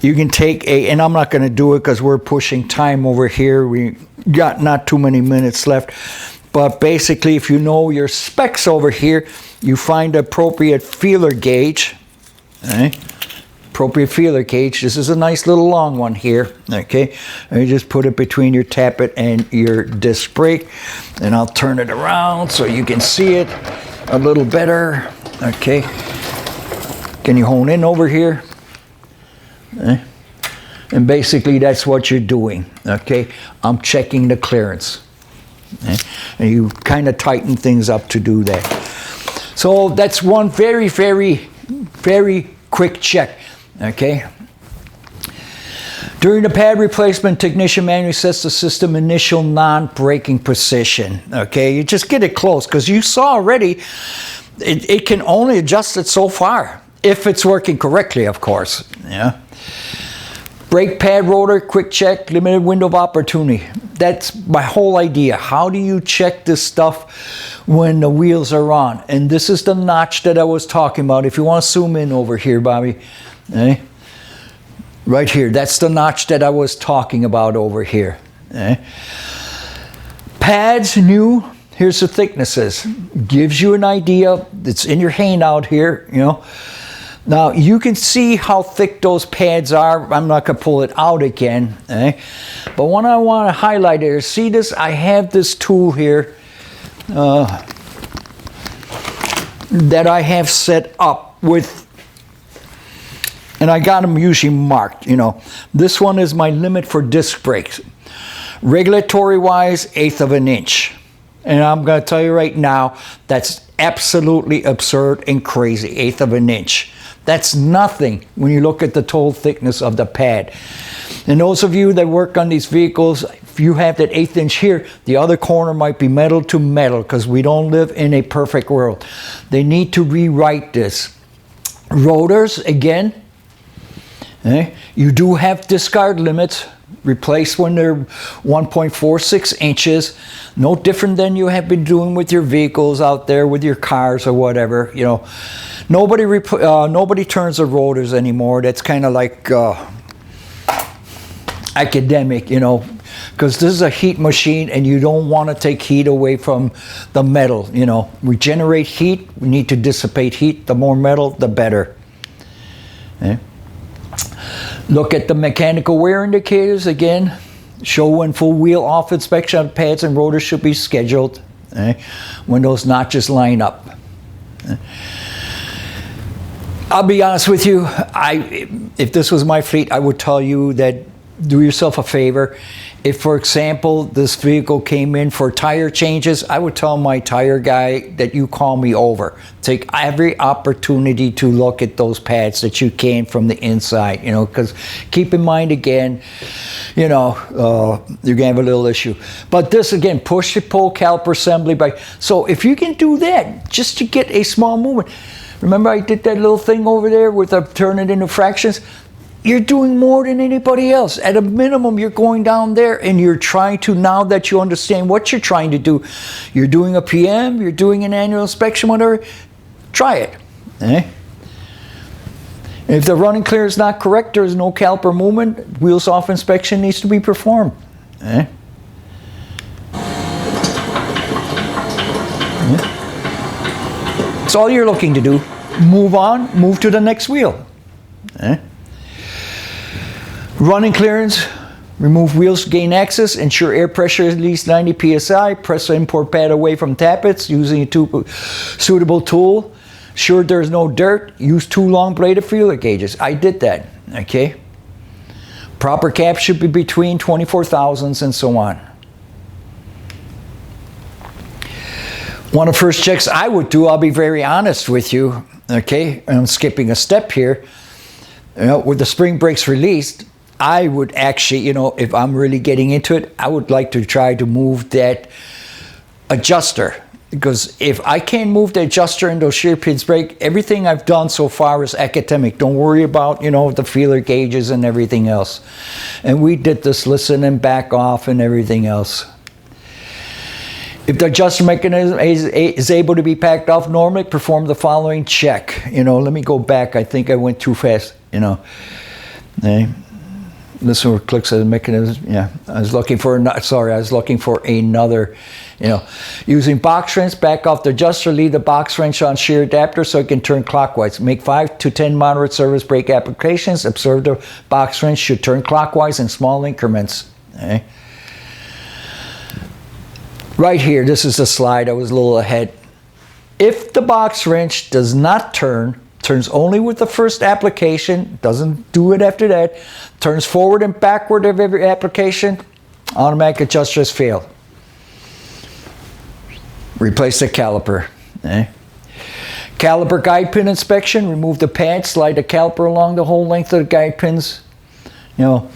You can take and I'm not going to do it because we're pushing time over here. We got not too many minutes left. But basically, if you know your specs over here, you find the appropriate feeler gauge. Okay? Appropriate feeler gauge. This is a nice little long one here, okay? And you just put it between your tappet and your disc brake, and I'll turn it around so you can see it a little better, okay? Can you hone in over here? Okay. And basically that's what you're doing, okay? I'm checking the clearance, okay? And you kind of tighten things up to do that. So that's one very, very, very quick check. Okay. During the pad replacement, technician manually sets the system initial non-braking position. Okay, you just get it close because you saw already it can only adjust it so far if it's working correctly, of course. Yeah. Brake pad rotor, quick check, limited window of opportunity. That's my whole idea. How do you check this stuff when the wheels are on? And this is the notch that I was talking about. If you want to zoom in over here, Bobby. Eh? Right here. That's the notch that I was talking about over here. Eh? Pads, new. Here's the thicknesses. Gives you an idea. It's in your handout here, you know. Now, you can see how thick those pads are. I'm not going to pull it out again. Eh? But what I want to highlight here, see this? I have this tool here that I have set up with, and I got them usually marked, you know. This one is my limit for disc brakes. Regulatory-wise, 1/8 of an inch. And I'm going to tell you right now, that's absolutely absurd and crazy, 1/8 of an inch. That's nothing when you look at the total thickness of the pad. And those of you that work on these vehicles, if you have that 1/8 inch here, the other corner might be metal to metal, because we don't live in a perfect world. They need to rewrite this. Rotors, again, you do have discard limits. Replace when they're 1.46 inches. No different than you have been doing with your vehicles out there, with your cars or whatever. You know, nobody turns the rotors anymore. That's kind of like academic, you know, because this is a heat machine and you don't want to take heat away from the metal. You know, we generate heat. We need to dissipate heat. The more metal, the better. Okay. Look at the mechanical wear indicators again. Show when full wheel off inspection of pads and rotors should be scheduled. When those notches line up. I'll be honest with you. If this was my fleet, I would tell you that do yourself a favor. If, for example, this vehicle came in for tire changes, I would tell my tire guy that you call me over. Take every opportunity to look at those pads that you can from the inside, you know, because keep in mind again, you know, you're going to have a little issue. But this, again, push-to-pull caliper assembly. So if you can do that, just to get a small movement. Remember I did that little thing over there with turn it into fractions? You're doing more than anybody else. At a minimum, you're going down there and you're trying to, now that you understand what you're trying to do, you're doing a PM, you're doing an annual inspection, whatever, try it. If the running clear is not correct, there's no caliper movement, wheels off inspection needs to be performed. That's all you're looking to do. Move on, move to the next wheel. Running clearance, remove wheels to gain access, ensure air pressure is at least 90 psi, press the import pad away from tappets using a suitable tool, ensure there's no dirt, use 2 long bladed feeler gauges. I did that, okay? Proper cap should be between 24 thousandths and so on. One of the first checks I would do, I'll be very honest with you, okay? I'm skipping a step here. You know, with the spring brakes released, I would actually, you know, if I'm really getting into it, I would like to try to move that adjuster. Because if I can't move the adjuster and those shear pins brake, everything I've done so far is academic. Don't worry about, you know, the feeler gauges and everything else. And we did this listen and back off and everything else. If the adjuster mechanism is able to be packed off normally, perform the following check. You know, let me go back. I think I went too fast, you know. This one clicks as a mechanism. Yeah, I was looking for another, you know. Using box wrench, back off the adjuster, leave the box wrench on shear adapter so it can turn clockwise. Make 5 to 10 moderate service brake applications. Observe the box wrench should turn clockwise in small increments. Right here, this is the slide. I was a little ahead. If the box wrench does not turn, turns only with the first application, doesn't do it after that, turns forward and backward of every application, automatic adjuster has failed. Replace the caliper. Caliper guide pin inspection, remove the pad, slide the caliper along the whole length of the guide pins. You know,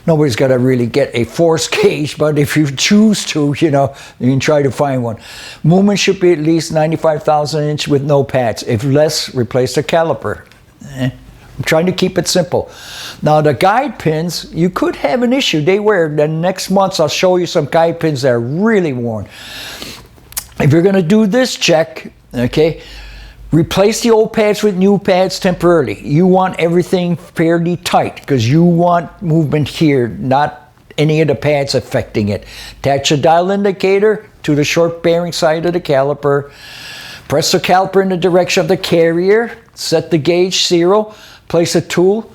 nobody's got to really get a force gauge, but if you choose to, you know, you can try to find one. Movement should be at least 95 thousandths inch with no pads. If less, replace the caliper. I'm trying to keep it simple. Now the guide pins, you could have an issue. They wear, the next months I'll show you some guide pins that are really worn. If you're going to do this check, okay, replace the old pads with new pads temporarily. You want everything fairly tight because you want movement here, not any of the pads affecting it. Attach a dial indicator to the short bearing side of the caliper. Press the caliper in the direction of the carrier. Set the gauge 0. Place a tool.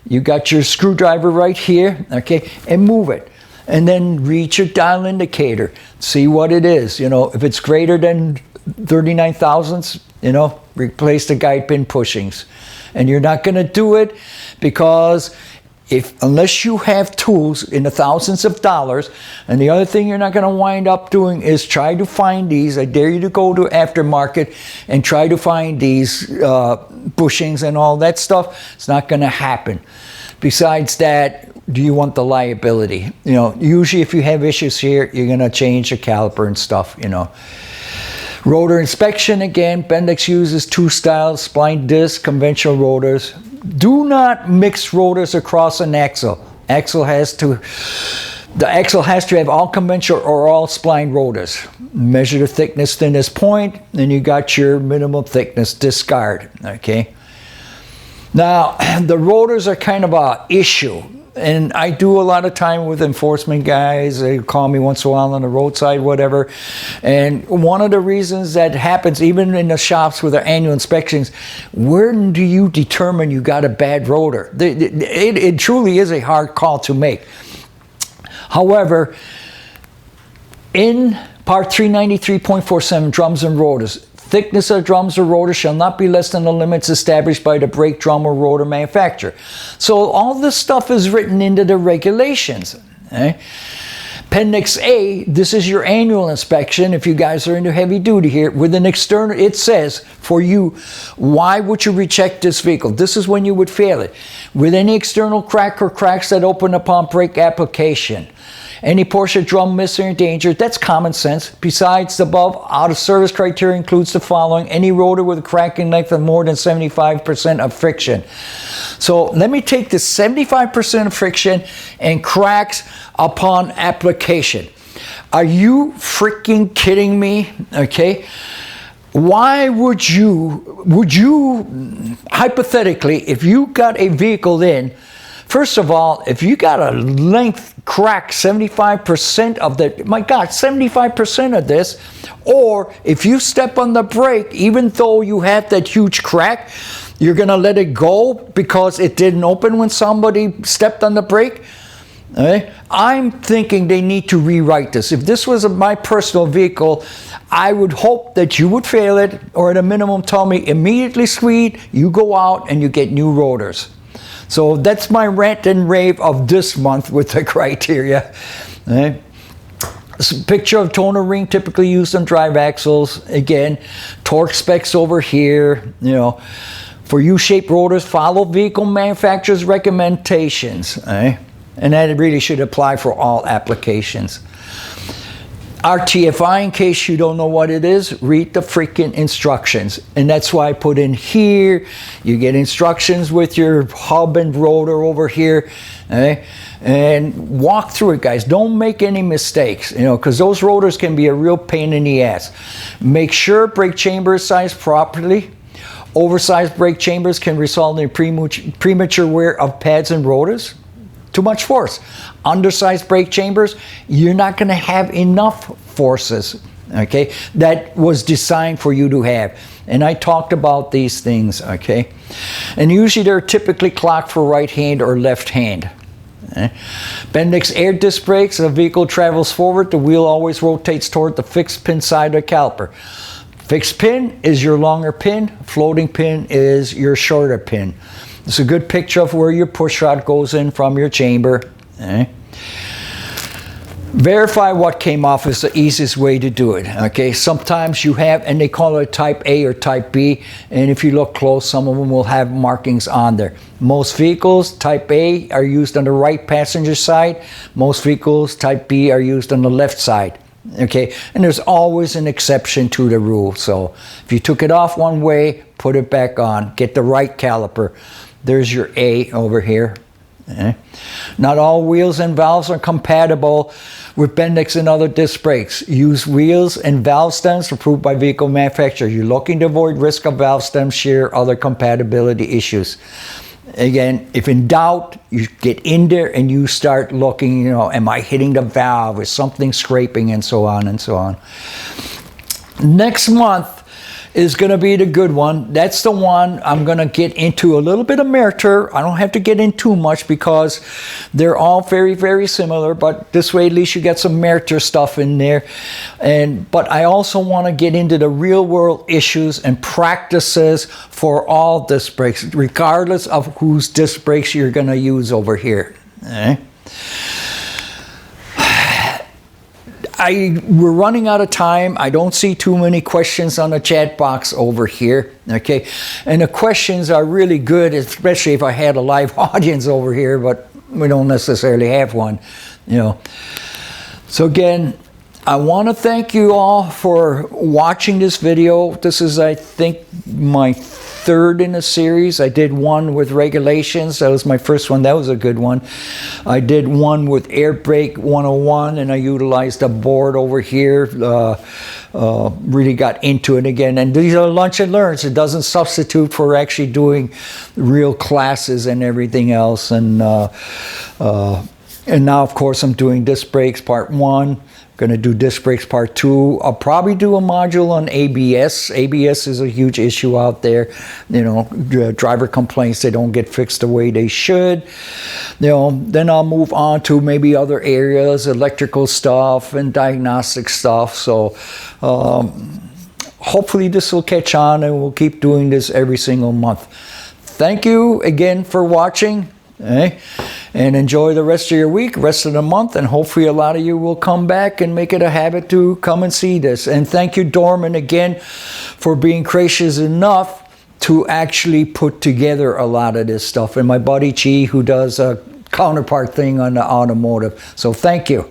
You got your screwdriver right here, okay, and move it. And then read your dial indicator. See what it is. You know, if it's greater than 39 thousandths, you know, replace the guide pin pushings. And you're not going to do it because unless you have tools in the thousands of dollars, and the other thing you're not going to wind up doing is try to find these. I dare you to go to aftermarket and try to find these bushings and all that stuff. It's not going to happen. Besides that, do you want the liability? You know, usually if you have issues here, you're going to change the caliper and stuff, you know. Rotor inspection, again, Bendix uses 2 styles, spline disc, conventional rotors. Do not mix rotors across an axle. The axle has to have all conventional or all spline rotors. Measure the thickness, thinnest point, and you got your minimum thickness, discard, okay? Now, the rotors are kind of an issue. And I do a lot of time with enforcement guys. They call me once in a while on the roadside, whatever. And one of the reasons that happens, even in the shops with their annual inspections, where do you determine you got a bad rotor? It truly is a hard call to make. However, in Part 393.47, drums and rotors, thickness of drums or rotors shall not be less than the limits established by the brake drum or rotor manufacturer. So all this stuff is written into the regulations. Okay? Appendix A, this is your annual inspection. If you guys are into heavy duty here, with an external, it says for you, why would you recheck this vehicle? This is when you would fail it. With any external crack or cracks that open upon brake application. Any portion of drum missing or endangered, that's common sense. Besides the above, out of service criteria includes the following: any rotor with a cracking length of more than 75% of friction. So let me take the 75% of friction and cracks upon application. Are you freaking kidding me? Okay. Why would you, hypothetically, if you got a vehicle in, first of all, if you got a length crack 75% of the, my God, 75% of this, or if you step on the brake, even though you have that huge crack, you're going to let it go because it didn't open when somebody stepped on the brake? Okay? I'm thinking they need to rewrite this. If this was my personal vehicle, I would hope that you would fail it, or at a minimum tell me immediately, Swede, you go out and you get new rotors. So that's my rant and rave of this month with the criteria. Okay. Picture of toner ring typically used on drive axles. Again, torque specs over here. You know, for U-shaped rotors, follow vehicle manufacturer's recommendations. Okay. And that really should apply for all applications. RTFI, in case you don't know what it is, read the freaking instructions. And that's why I put in here, you get instructions with your hub and rotor over here. Okay? And walk through it, guys. Don't make any mistakes, you know, because those rotors can be a real pain in the ass. Make sure brake chamber is sized properly. Oversized brake chambers can result in premature wear of pads and rotors. Too much force. Undersized brake chambers, you're not going to have enough forces, okay, that was designed for you to have. And I talked about these things, okay. And usually they're typically clocked for right hand or left hand. Okay? Bendix air disc brakes, a vehicle travels forward, the wheel always rotates toward the fixed pin side of the caliper. Fixed pin is your longer pin, floating pin is your shorter pin. It's a good picture of where your push rod goes in from your chamber. Okay. Verify what came off is the easiest way to do it. Okay, sometimes you have, and they call it type A or type B, and if you look close, some of them will have markings on there. Most vehicles, type A, are used on the right passenger side. Most vehicles, type B, are used on the left side. Okay, and there's always an exception to the rule. So if you took it off one way, put it back on. Get the right caliper. There's your A over here. Okay. Not all wheels and valves are compatible with Bendix and other disc brakes. Use wheels and valve stems approved by vehicle manufacturer. You're looking to avoid risk of valve stem shear, other compatibility issues. Again, if in doubt, you get in there and you start looking, you know, am I hitting the valve? Is something scraping? And so on and so on. Next month is going to be the good one. That's the one I'm going to get into a little bit of Merter. I don't have to get in too much because they're all very, very similar, but this way at least you get some Merter stuff in there. But I also want to get into the real world issues and practices for all disc brakes, regardless of whose disc brakes you're going to use over here. Okay? We're running out of time. I don't see too many questions on the chat box over here. Okay, and the questions are really good, especially if I had a live audience over here, but we don't necessarily have one, you know. So again, I want to thank you all for watching this video. This is, I think, my third in a series. I did one with regulations. That was my first one. That was a good one. I did one with air brake 101, and I utilized a board over here. Really got into it again. And these are lunch and learns. It doesn't substitute for actually doing real classes and everything else. And now, of course, I'm doing disc brakes part 1. Going to do disc brakes part 2. I'll probably do a module on ABS. ABS is a huge issue out there. You know, driver complaints they don't get fixed the way they should. You know, then I'll move on to maybe other areas, electrical stuff and diagnostic stuff. So hopefully this will catch on, and we'll keep doing this every single month. Thank you again for watching. Okay? And enjoy the rest of your week, rest of the month, and hopefully a lot of you will come back and make it a habit to come and see this. And thank you, Dorman, again, for being gracious enough to actually put together a lot of this stuff. And my buddy Chi, who does a counterpart thing on the automotive. So thank you.